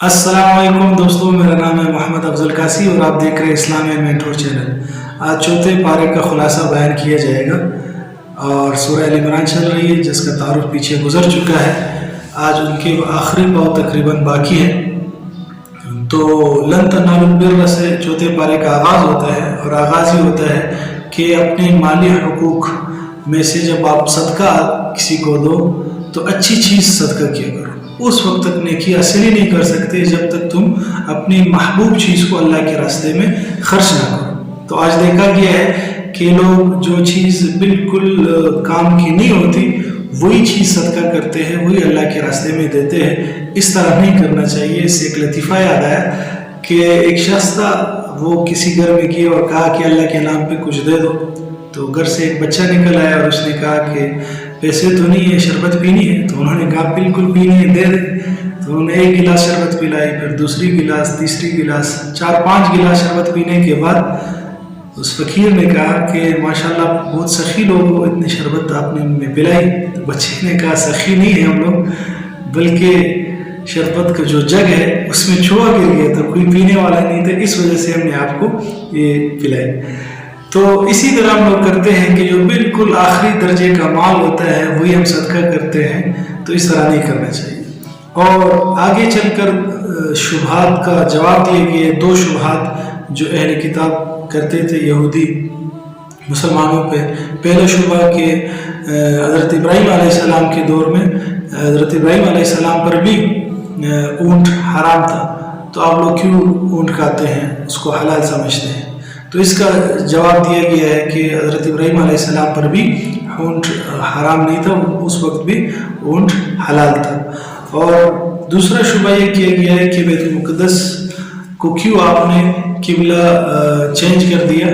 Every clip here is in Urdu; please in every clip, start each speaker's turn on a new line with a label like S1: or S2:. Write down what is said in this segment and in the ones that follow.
S1: السلام علیکم دوستوں، میرا نام ہے محمد افضل قاسی اور آپ دیکھ رہے ہیں اسلامی مینٹور چینل۔ آج چوتھے پارے کا خلاصہ بیان کیا جائے گا اور سورہ ال عمران چل رہی ہے جس کا تعارف پیچھے گزر چکا ہے۔ آج ان کے آخری پاؤ تقریباً باقی ہے۔ تو لن تنالوا البر سے چوتھے پارے کا آغاز ہوتا ہے اور آغاز ہی ہوتا ہے کہ اپنے مالی حقوق میں سے جب آپ صدقہ کسی کو دو تو اچھی چیز صدقہ کیا کرو۔ اس وقت تک نیکی حاصل ہی نہیں کر سکتے جب تک تم اپنی محبوب چیز کو اللہ کے راستے میں خرچ نہ کرو۔ تو آج دیکھا گیا ہے کہ لوگ جو چیز بالکل کام کی نہیں ہوتی وہی چیز صدقہ کرتے ہیں، وہی اللہ کے راستے میں دیتے ہیں۔ اس طرح نہیں کرنا چاہیے۔ اس سے ایک لطیفہ یاد آیا کہ ایک شخص تھا، وہ کسی گھر میں گیا اور کہا کہ اللہ کے نام پہ کچھ دے دو۔ تو گھر سے ایک بچہ نکل آیا اور اس نے کہا کہ پیسے تو نہیں ہے، شربت پینی ہے۔ تو انہوں نے کہا بالکل پینی ہے، دے دے۔ تو انہوں نے ایک گلاس شربت پلائی، پھر دوسری گلاس، تیسری گلاس، 4-5 گلاس شربت پینے کے بعد اس فقیر نے کہا کہ ماشاءاللہ بہت سخی لوگ ہو، اتنی شربت آپ نے میں پلائی۔ تو بچے نے کہا سخی نہیں ہے ہم لوگ، بلکہ شربت کا جو جگ ہے اس میں چھوڑ گر گیا تھا، کوئی پینے والا نہیں تھا، اس وجہ سے ہم نے آپ کو یہ پلائی۔ تو اسی طرح ہم لوگ کرتے ہیں کہ جو بالکل آخری درجے کا مال ہوتا ہے وہی ہم صدقہ کرتے ہیں، تو اس طرح نہیں کرنا چاہیے۔ اور آگے چل کر شبہات کا جواب دیے گئے، 2 شبہات جو اہل کتاب کرتے تھے یہودی مسلمانوں پہ۔ پہلا شبہ کہ حضرت ابراہیم علیہ السلام کے دور میں حضرت ابراہیم علیہ السلام پر بھی اونٹ حرام تھا، تو آپ لوگ کیوں اونٹ کھاتے ہیں، اس کو حلال سمجھتے ہیں؟ تو اس کا جواب دیا گیا ہے کہ حضرت ابراہیم علیہ السلام پر بھی اونٹ حرام نہیں تھا، اس وقت بھی اونٹ حلال تھا۔ اور دوسرا شبہ یہ کیا گیا ہے کہ بیت المقدس کو کیوں آپ نے قبلہ چینج کر دیا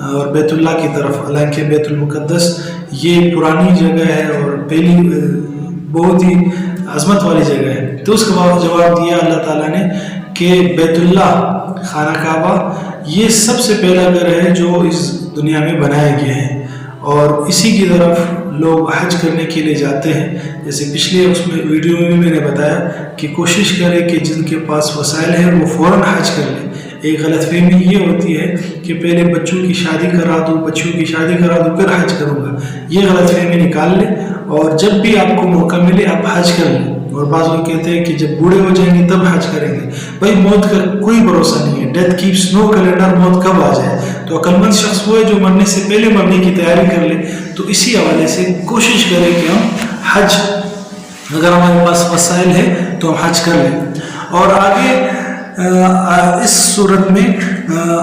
S1: اور بیت اللہ کی طرف، حالانکہ بیت المقدس یہ پرانی جگہ ہے اور پہلی بہت ہی عظمت والی جگہ ہے۔ تو اس کا جواب دیا اللہ تعالیٰ نے کہ بیت اللہ خانہ کعبہ یہ سب سے پہلا گھر ہے جو اس دنیا میں بنایا گیا ہے، اور اسی کی طرف لوگ حج کرنے کے لیے جاتے ہیں۔ جیسے پچھلے اس میں ویڈیو میں بھی میں نے بتایا کہ کوشش کرے کہ جن کے پاس وسائل ہیں وہ فوراً حج کر لیں۔ ایک غلط فہمی یہ ہوتی ہے کہ پہلے بچوں کی شادی کرا دو، بچوں کی شادی کرا دو پھر حج کروں گا، یہ غلط فہمی نکال لیں اور جب بھی آپ کو موقع ملے آپ حج کر لیں۔ اور بعض لوگ کہتے ہیں کہ جب بوڑھے ہو جائیں گے تب حج کریں گے۔ بھائی موت کا کوئی بھروسہ نہیں ہے، ڈیتھ کیپس نو کیلنڈر، موت کب آ جائے۔ تو عقل مند شخص وہ ہے جو مرنے سے پہلے مرنے کی تیاری کر لے۔ تو اسی حوالے سے کوشش کریں کہ ہم حج، اگر ہمارے پاس وسائل ہے تو ہم حج کر لیں۔ اور آگے اس صورت میں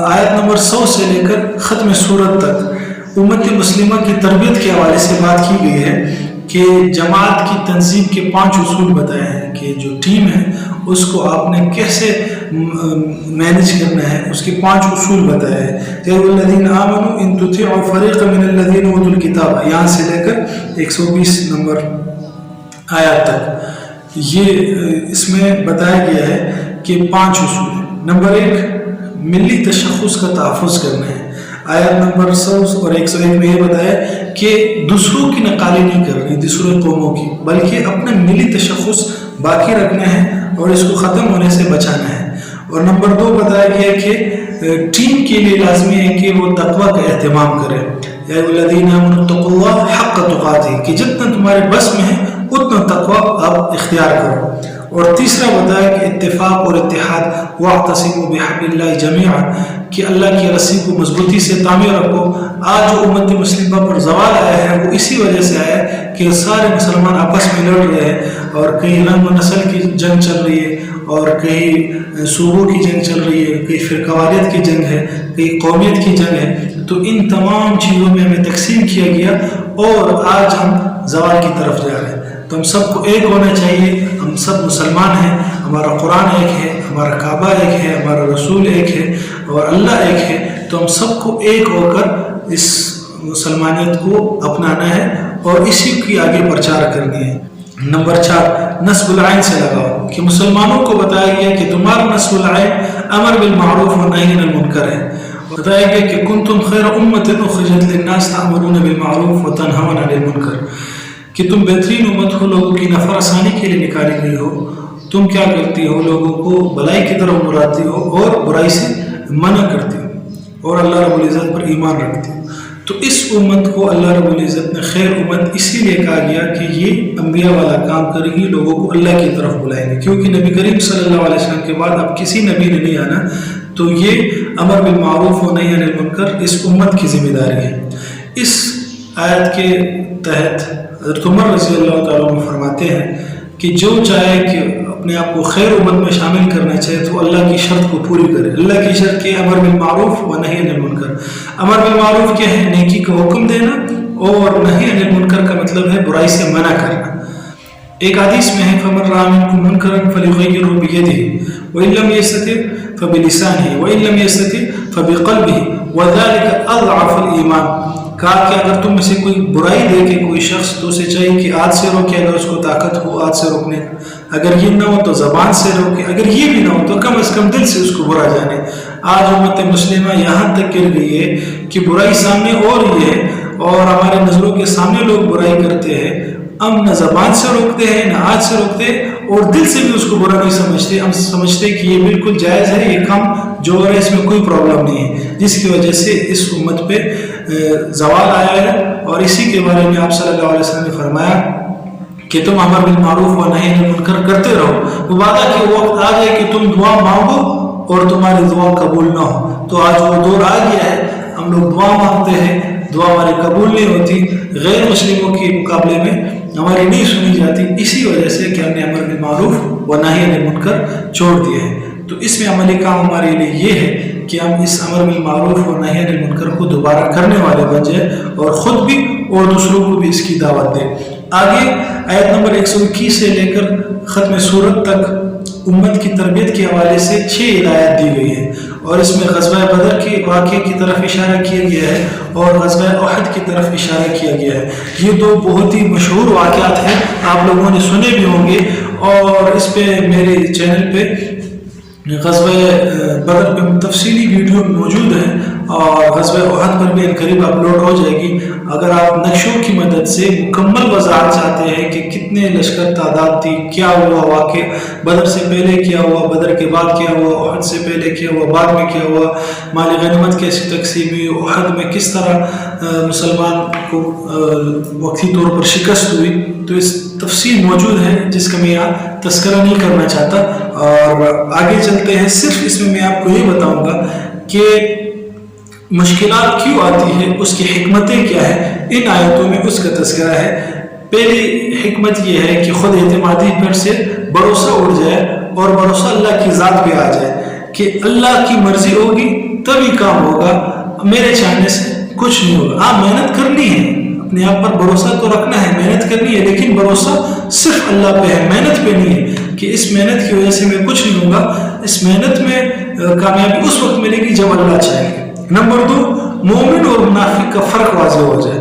S1: آیت نمبر 100 سے لے کر ختم صورت تک امت مسلمہ کی تربیت کے حوالے سے بات کی گئی ہے کہ جماعت کی تنظیم کے 5 اصول بتائے ہیں کہ جو ٹیم ہے اس کو آپ نے کیسے مینج کرنا ہے، اس کے 5 اصول بتائے ہیں۔ یا الذین آمنوا ان تطیعوا فریقا من الذین اوتوا الکتاب، یہاں سے لے کر 120 نمبر آیات تک یہ اس میں بتایا گیا ہے کہ 5 اصول ہیں۔ نمبر 1 ملی تشخص کا تحفظ کرنا ہے۔ آیت نمبر 100 اور 101 میں یہ بتایا کہ دوسروں کی نقالی نہیں کرنی، دوسرے قوموں کی، بلکہ اپنا ملی تشخص باقی رکھنا ہے اور اس کو ختم ہونے سے بچانا ہے۔ اور نمبر 2 بتایا گیا کہ ٹیم کے لیے لازمی ہے کہ وہ تقوی کا اہتمام کرے۔ یا الذین آمنوا اتقوا اللہ حق تقاتہ، کہ جتنا تمہارے بس میں ہے اتنا تقوی آپ اختیار کرو۔ اور تیسرا بتایا کہ اتفاق اور اتحاد، واعتصموا بحبل اللہ جمیعا، کہ اللہ کی رسی کو مضبوطی سے تعمیر رکھو۔ آج جو امت مسلمہ پر زوال آیا ہے وہ اسی وجہ سے آیا ہے کہ سارے مسلمان آپس میں لڑ رہے ہیں، اور کہیں رنگ و نسل کی جنگ چل رہی ہے، اور کہیں صوبوں کی جنگ چل رہی ہے، کہیں فرقواریت کی جنگ ہے، کہیں قومیت کی جنگ ہے۔ تو ان تمام چیزوں میں ہمیں تقسیم کیا گیا اور آج ہم زوال کی طرف جا رہے ہیں۔ تو ہم سب کو ایک ہونا چاہیے، ہم سب مسلمان ہیں، ہمارا قرآن ایک ہے، ہمارا کعبہ ایک ہے، ہمارا رسول ایک ہے اور اللہ ایک ہے۔ تو ہم سب کو ایک ہو کر اس مسلمانیت کو اپنانا ہے اور اسی کی آگے پرچار کرنی ہے۔ نمبر 4 نصب العین سے لگاؤ، کہ مسلمانوں کو بتایا گیا کہ تمہارا نصب العین امر بالمعروف و نہی عن المنکر ہے۔ بتایا گیا کہ کنتم خیر امۃ اخرجت للناس تأمرون بالمعروف و تنہون عن المنکر، کہ تم بہترین امت ہو، لوگوں کی نفع رسانی کے لیے نکالی گئی ہو تم کیا کرتی ہو؟ لوگوں کو بھلائی کی طرف بلاتی ہو اور برائی سے منع کرتی ہو اور اللہ رب العزت پر ایمان رکھتی ہو۔ تو اس امت کو اللہ رب العزت نے خیر امت اسی لیے کہا گیا کہ یہ انبیاء والا کام کرے گی، لوگوں کو اللہ کی طرف بلائیں گے، کیونکہ نبی کریم صلی اللہ علیہ وسلم کے بعد اب کسی نبی نے نہیں آنا، تو یہ امر بالمعروف و نہی عن المنکر اس امت کی ذمہ داری ہے۔ اس آیت کے تحت حضرت عمر رضی اللہ تعالیٰ عنہ فرماتے ہیں کہ جو چاہے کہ اپنے آپ کو خیر امت میں شامل کرنا چاہے تو اللہ کی شرط کو پوری کرے۔ اللہ کی شرط کے امر بالمعروف و نہی عن المنکر۔ امر بالمعروف کیا ہے؟ نیکی کا حکم دینا، اور نہی عن المنکر کا مطلب ہے برائی سے منع کرنا۔ ایک حدیث میں ہے فَمَن رَأَىٰ مِنكُم مُنكَرًا فَلْيُغَيِّرْهُ بِيَدِهِ وَإِن لَّمْ يَسْتَطِعْ فَبِلِسَانِهِ وَإِن لَّمْ يَسْتَطِعْ فَبِقَلْبِهِ وَذَلِكَ أَضْعَفُ الْإِيمَانِ۔ کہا کہ اگر تم میں سے کوئی برائی دیکھے کوئی شخص تو اسے چاہیے کہ ہاتھ سے روکے، اگر اس کو طاقت ہو ہاتھ سے روکنے، اگر یہ نہ ہو تو زبان سے روکے، اگر یہ بھی نہ ہو تو کم از کم دل سے اس کو برا جانے۔ آج امت مسلمہ یہاں تک گر گئی ہے کہ برائی سامنے ہو رہی ہے اور ہمارے نظروں کے سامنے لوگ برائی کرتے ہیں، ہم نہ زبان سے روکتے ہیں نہ ہاتھ سے روکتے اور دل سے بھی اس کو برا نہیں سمجھتے، ہم سمجھتے کہ یہ بالکل جائز ہے، یہ کام جو ہو رہا ہے اس میں کوئی پرابلم نہیں ہے، جس کی وجہ سے اس امت پہ زوال آیا ہے۔ اور اسی کے بارے میں آپ صلی اللہ علیہ وسلم نے فرمایا کہ تم امر بالمعروف و نہی عن المنکر کرتے رہو، وہ وعدہ کہ وقت آ جائے کہ تم دعا مانگو اور تمہاری دعا قبول نہ ہو۔ تو آج وہ دور آ گیا ہے، ہم لوگ دعا مانگتے ہیں، دعا ہماری قبول نہیں ہوتی، غیر مسلموں کے مقابلے میں ہماری نہیں سنی جاتی، اسی وجہ سے کہ ہم نے امر بالمعروف و نہی عن المنکر چھوڑ دیا ہے۔ تو اس میں عملی کام ہمارے لیے یہ ہے کہ ہم اس امر بالمعروف و نہی عن المنکر کو دوبارہ کرنے والے بن جائیں اور خود بھی اور دوسروں کو بھی اس کی دعوت دیں۔ آگے آیت نمبر 121 سے لے کر ختم سورت تک امت کی تربیت کے حوالے سے 6 ہدایات دی گئی ہیں، اور اس میں غزوہ بدر کے واقعے کی طرف اشارہ کیا گیا ہے اور غزوہ احد کی طرف اشارہ کیا گیا ہے۔ یہ دو بہت ہی مشہور واقعات ہیں، آپ لوگوں نے سنے بھی ہوں گے، اور اس پہ میرے چینل پہ غزوہ بدر پہ تفصیلی ویڈیو موجود ہے، اور غزوہ احد پر بھی قریب اپلوڈ ہو جائے گی۔ اگر آپ نقشوں کی مدد سے مکمل وضاحت چاہتے ہیں کہ کتنے لشکر تعداد تھی، کیا ہوا واقع، بدر سے پہلے کیا ہوا، بدر کے بعد کیا ہوا، احد سے پہلے کیا ہوا، بعد میں کیا ہوا، مال غنیمت کیسی تقسیم ہوئی، احد میں کس طرح مسلمان کو وقتی طور پر شکست ہوئی، تو اس تفصیل موجود ہے جس کا میں یہاں تذکرہ نہیں کرنا چاہتا۔ اور آگے چلتے ہیں، صرف اس میں آپ کو یہ بتاؤں گا کہ مشکلات کیوں آتی ہے، اس کی حکمتیں کیا ہے، ان آیتوں میں اس کا تذکرہ ہے۔ پہلی حکمت یہ ہے کہ خود اعتمادی پر سے بھروسہ اٹھ جائے اور بھروسہ اللہ کی ذات پہ آ جائے کہ اللہ کی مرضی ہوگی تبھی کام ہوگا، میرے چاہنے سے کچھ نہیں ہوگا۔ ہاں محنت کرنی ہے، اپنے آپ پر بھروسہ تو رکھنا ہے، محنت کرنی ہے، لیکن بھروسہ صرف اللہ پہ ہے، محنت پہ نہیں ہے کہ اس محنت کی وجہ سے میں کچھ نہیں ہوگا۔ اس محنت میں کامیابی اس وقت ملے گی جب اللہ چاہے۔ نمبر 2، مومن اور منافق کا فرق واضح ہو جائے۔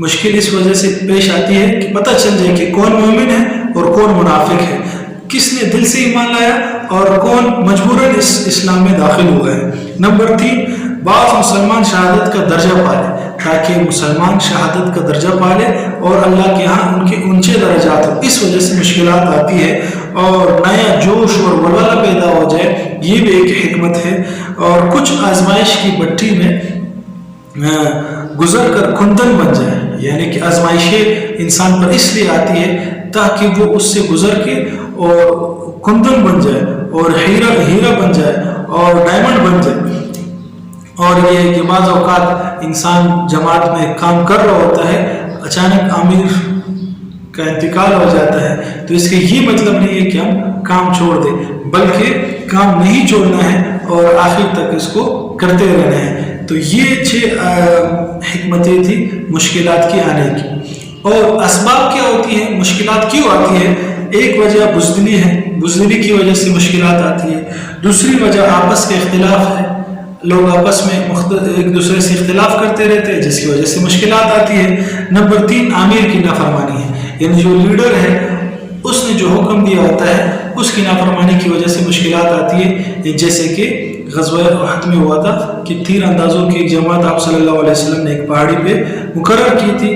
S1: مشکل اس وجہ سے پیش آتی ہے کہ پتہ چل جائے کہ کون مومن ہے اور کون منافق ہے، کس نے دل سے ایمان لایا اور کون مجبوراً اس اسلام میں داخل ہوا ہے۔ نمبر 3، بعض مسلمان شہادت کا درجہ پالے، تاکہ مسلمان شہادت کا درجہ پالے اور اللہ کے ہاں ان کے اونچے درجات ہوں، اس وجہ سے مشکلات آتی ہے اور نیا جوش اور ولولہ پیدا ہو جائے، یہ بھی ایک حکمت ہے۔ اور کچھ آزمائش کی بھٹی میں گزر کر کندن بن جائے، یعنی کہ آزمائشیں انسان پر اس لیے آتی ہے تاکہ وہ اس سے گزر کے اور کندن بن جائے اور ہیرا بن جائے اور ڈائمنڈ بن جائے۔ اور یہ کہ بعض اوقات انسان جماعت میں کام کر رہا ہوتا ہے، اچانک امیر کا انتقال ہو جاتا ہے، تو اس کا یہ مطلب نہیں ہے کہ ہم کام چھوڑ دیں، بلکہ کام نہیں چھوڑنا ہے اور آخر تک اس کو کرتے رہنا ہے۔ تو یہ 6 حکمتیں تھی مشکلات کی آنے کی۔ اور اسباب کیا ہوتی ہیں، مشکلات کیوں آتی ہے؟ ایک وجہ بزدلی ہے، بزدلی کی وجہ سے مشکلات آتی ہے۔ دوسری وجہ آپس کے اختلاف ہے، لوگ آپس میں ایک دوسرے سے اختلاف کرتے رہتے ہیں جس کی وجہ سے مشکلات آتی ہے۔ نمبر 3، امیر کی نافرمانی ہے، یعنی جو لیڈر ہے اس نے جو حکم دیا ہوتا ہے اس کی نافرمانی کی وجہ سے مشکلات آتی ہے، جیسے کہ غزوہ احد میں ہوا تھا کہ تیر اندازوں کی ایک جماعت آپ صلی اللہ علیہ وسلم نے ایک پہاڑی پہ مقرر کی تھی،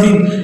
S1: 3,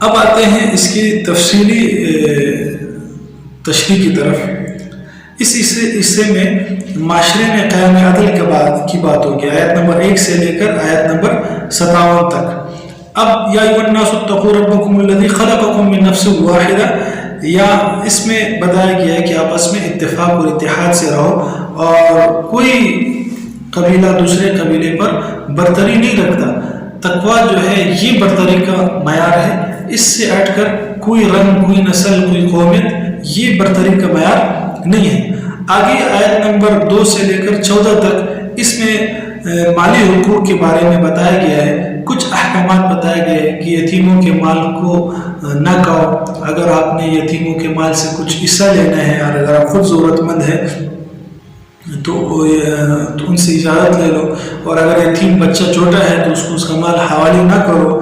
S1: اب آتے ہیں اس کی تفصیلی تشریح کی طرف۔ اس حصے میں معاشرے میں قیام عدل کی بات ہوگی، آیت نمبر 1 سے لے کر آیت نمبر 57 تک۔ اب یا ایھا الناس اتقوا ربکم الذی خلقکم من نفس واحدہ، یا اس میں بتایا گیا ہے کہ آپس میں اتفاق اور اتحاد سے رہو اور کوئی قبیلہ دوسرے قبیلے پر برتری نہیں رکھتا۔ تقویٰ جو ہے یہ برتری کا معیار ہے، اس سے ہٹ کر کوئی رنگ، کوئی نسل، کوئی قومیت یہ برتری کا معیار نہیں ہے۔ آگے آیت نمبر 2 سے لے کر 14 تک اس میں مالی حقوق کے بارے میں بتایا گیا ہے، کچھ احکامات بتائے گئے کہ یتیموں کے مال کو نہ کھاؤ، اگر آپ نے یتیموں کے مال سے کچھ حصہ لینا ہے اور اگر آپ خود ضرورت مند ہے تو ان سے اجازت لے لو، اور اگر یتیم بچہ چھوٹا ہے تو اس کا مال حوالے نہ کرو،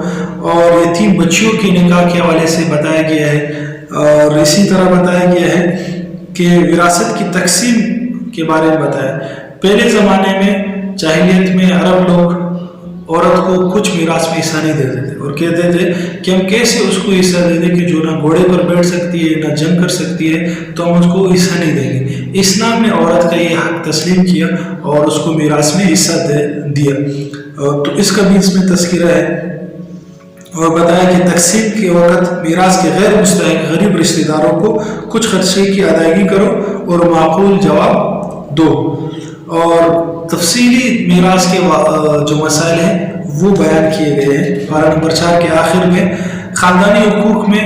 S1: اور یتیم بچیوں کے نکاح کے حوالے سے بتایا گیا ہے۔ اور اسی طرح بتایا گیا ہے کہ وراثت کی تقسیم کے بارے میں بتایا۔ پہلے زمانے میں جاہلیت میں عرب لوگ عورت کو کچھ میراث میں حصہ نہیں دیتے تھے اور کہتے تھے کہ ہم کیسے اس کو حصہ دے دیں کہ جو نہ گھوڑے پر بیٹھ سکتی ہے نہ جنگ کر سکتی ہے، تو ہم اس کو حصہ نہیں دیں گے۔ اسلام نے عورت کا یہ حق تسلیم کیا اور اس کو میراث میں حصہ دیا، تو اس کا بھی اس میں تذکرہ ہے۔ اور بتایا کہ تقسیم کے وقت میراث کے غیر مستحق غریب رشتہ داروں کو کچھ خرچے کی ادائیگی کرو اور معقول جواب دو۔ اور تفصیلی میراث کے جو مسائل ہیں وہ بیان کیے گئے ہیں۔ پارہ نمبر 4 کے آخر میں خاندانی حقوق میں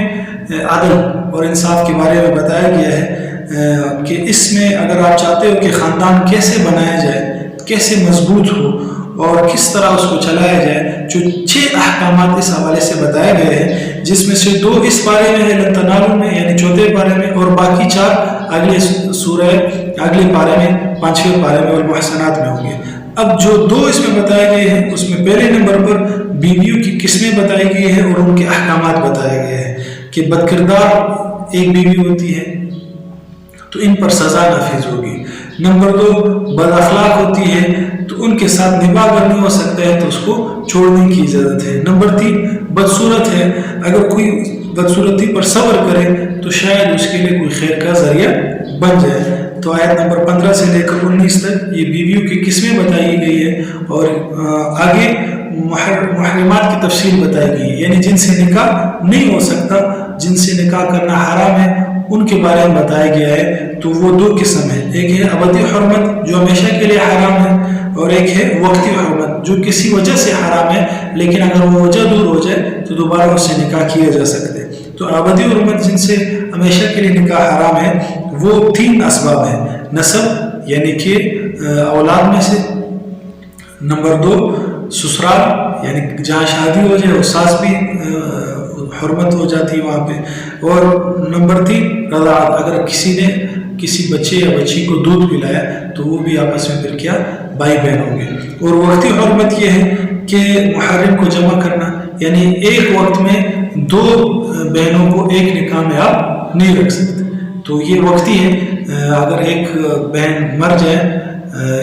S1: عدل اور انصاف کے بارے میں بتایا گیا ہے کہ اس میں اگر آپ چاہتے ہو کہ خاندان کیسے بنایا جائے، کیسے مضبوط ہو اور کس طرح اس کو چلایا جائے، جو 6 احکامات اس حوالے سے بتائے گئے ہیں، جس میں سے 2 اس بارے میں ہے لن تنالوا میں یعنی 4 پارے میں، اور باقی 4 اگلے سورہ اگلے پارے میں 5ویں پارے میں اور محسنات میں ہوں گے۔ اب جو 2 اس میں بتائے گئے ہیں اس میں پہلے نمبر پر بیویوں کی قسمیں بتائی گئی ہیں اور ان کے احکامات بتائے گئے ہیں کہ بد کردار ایک بیوی ہوتی ہے تو ان پر سزا نافذ ہوگی۔ نمبر 2 بد اخلاق ہوتی ہے تو ان کے ساتھ نباہ اگر نہیں ہو سکتا ہے تو اس کو چھوڑنے کی اجازت ہے۔ نمبر 3 بدصورت ہے، اگر کوئی بدصورتی پر صبر کرے تو شاید اس کے لیے کوئی خیر کا ذریعہ بن جائے۔ تو آیت نمبر 15 سے لے کر 19 تک یہ بیویوں کی قسمیں بتائی گئی ہے، اور آگے محرمات کی تفصیل بتائی گئی ہے، یعنی جن سے نکاح نہیں ہو سکتا، جن سے نکاح کرنا حرام ہے، ان کے بارے میں بتایا گیا ہے۔ تو وہ 2 قسم ہیں، ایک ہے ابدی حرمت جو ہمیشہ کے لیے حرام ہے، اور ایک ہے وقتی حرمت جو کسی وجہ سے حرام ہے لیکن اگر وہ وجہ دور ہو جائے تو دوبارہ اس سے نکاح کیا جا سکتے۔ تو ابدی حرمت جن سے ہمیشہ کے لیے نکاح حرام ہے وہ 3 اسباب ہیں، نسب یعنی کہ اولاد میں سے، نمبر 2 سسرال یعنی جہاں شادی ہو جائے اور ساس بھی حرمت ہو جاتی ہے وہاں پہ، اور نمبر 3 رضاعت، اگر کسی نے کسی بچے یا بچی کو دودھ پلایا تو وہ بھی آپس میں پھر کیا بھائی بہن ہوں گے۔ اور وقتی حرمت یہ ہے کہ محرم کو جمع کرنا، یعنی ایک وقت میں 2 بہنوں کو ایک نکاح میں آپ نہیں رکھ سکتے، تو یہ وقتی ہے۔ اگر ایک بہن مر جائے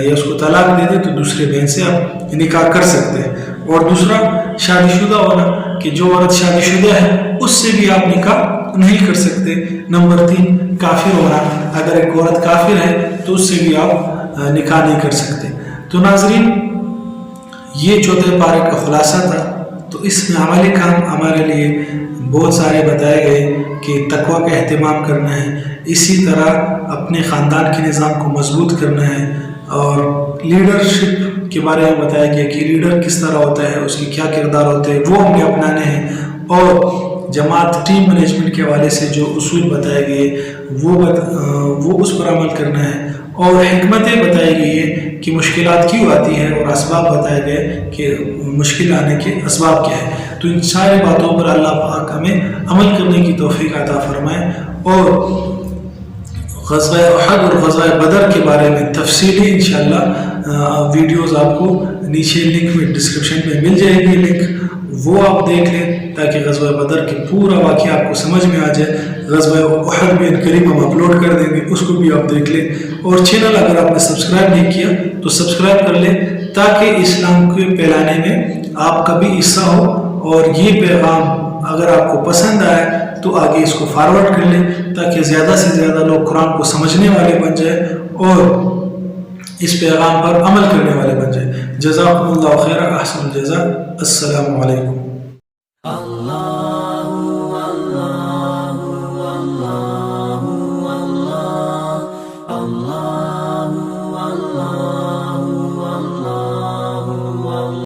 S1: یا اس کو طلاق دے دے تو دوسرے بہن سے آپ نکاح کر سکتے ہیں۔ اور دوسرا شادی شدہ ہونا، کہ جو عورت شادی شدہ ہے اس سے بھی آپ نکاح نہیں کر سکتے۔ نمبر 3 کافر ہونا، اگر ایک عورت کافر ہے تو اس سے بھی آپ نکاح نہیں کر سکتے۔ تو ناظرین یہ 4 پارے کا خلاصہ تھا۔ تو اس میں عملی کام ہمارے لیے بہت سارے بتائے گئے کہ تقویٰ کا اہتمام کرنا ہے، اسی طرح اپنے خاندان کے نظام کو مضبوط کرنا ہے، اور لیڈرشپ کے بارے میں بتایا گیا کہ لیڈر کس طرح ہوتا ہے، اس کی کیا کردار ہوتے ہیں، وہ ہم نے اپنانے ہیں، اور جماعت ٹیم مینجمنٹ کے حوالے سے جو اصول بتائے گئے وہ اس پر عمل کرنا ہے، اور حکمتیں بتائی گئی ہیں کہ مشکلات کیوں آتی ہیں، اور اسباب بتائے گئے کہ مشکل آنے کے اسباب کیا ہیں۔ تو ان ساری باتوں پر اللہ پاک ہمیں عمل کرنے کی توفیق عطا فرمائے، اور غزوہ احد اور غزوہ بدر کے بارے میں تفصیلی انشاءاللہ ویڈیوز آپ کو نیچے لنک میں ڈسکرپشن میں مل جائے گی لنک، وہ آپ دیکھ لیں تاکہ غزوہ بدر کی پورا واقعہ آپ کو سمجھ میں آ جائے۔ غزوہ احد بھی قریب ہم اپلوڈ کر دیں گے، اس کو بھی آپ دیکھ لیں، اور چینل اگر آپ نے سبسکرائب نہیں کیا تو سبسکرائب کر لیں تاکہ اسلام کو پھیلانے میں آپ کا بھی حصہ ہو اور یہ پیغام اگر آپ کو پسند آئے تو آگے اس کو فارورڈ کر لیں تاکہ زیادہ سے زیادہ لوگ قرآن کو سمجھنے والے بن جائیں اور اس پیغام پر عمل کرنے والے بن جائیں. جزاکم اللہ خیر، احسن الجزاء. السلام علیکم.